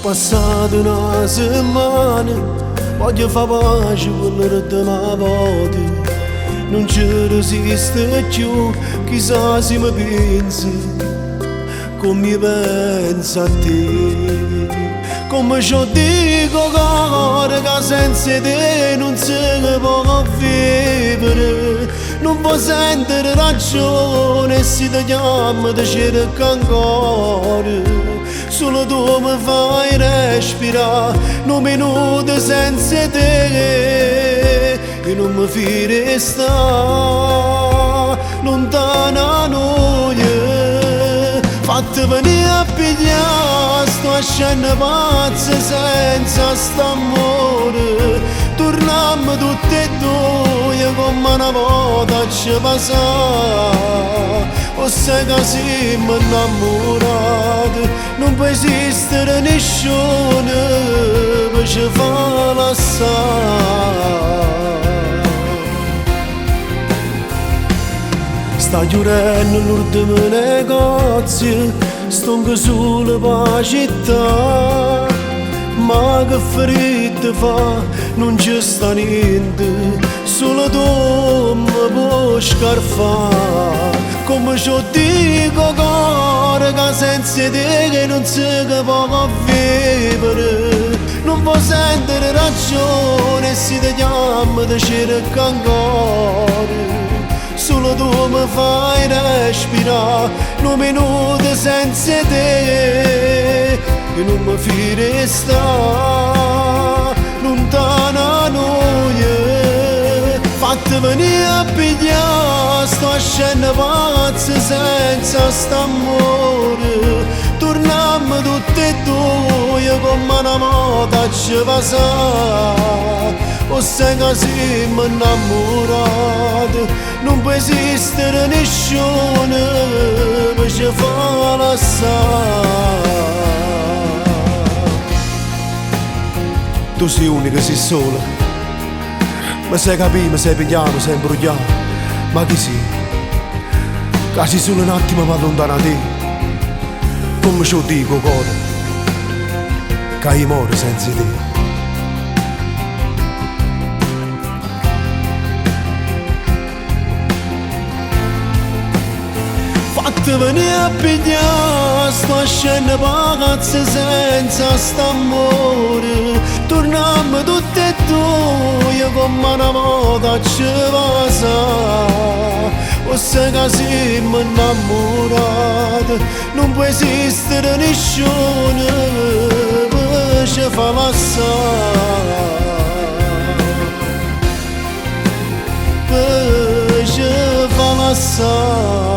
Passata una settimana, voglio fare pace con l'ultima volta. Non ci resiste più, chissà se mi pensa, come pensa a te. Come ci dico cuore che senza te non si può vivere. Non può sentire ragione se ti chiamo ti cerco ancora. Solo tu mi fai respirare un minuto senza te e non mi fai restare lontana noi. Fatti venire a pigliare, sto scena pazza senza st'amore. Torniamo tutti e due come una volta ci passava. O sai che siamo innamorati, non può esistere nessuno per ci fa lasciare. Sta chiudendo l'ultimo negozio, sto anche solo per la città. Ma che ferita fa, non ci sta niente, solo tu mi puoi scarfare. Come ci dico cuore che senza te che non si può vivere. Non può sentire ragione se ti chiamo ti cerco ancora. Solo tu mi fai respirare un minuto senza te e non mi fai restare lontana noi. Fatti venire a pigliare, sto scena pazza senza st'amore. Torniamo tutti e due come una volta ci passava. O sai che siamo innamorati, non può esistere nessuno per ci fa lasciare. Tu sei unica, sei sola, ma sai capire, mi sai pigliare, mi sai imbrogliare. Ma chi sei? Che sei solo un attimo ma lontana da te. Come ci dico cuore, che io muore senza te. Fatti venire a pigliare, sto scena pazza senza st'amore. Torniamo tutti e due come una volta ci passava. O sai che siamo innamorati, non può esistere nessuno per ci fa lasciare. Per ci fa lasciare.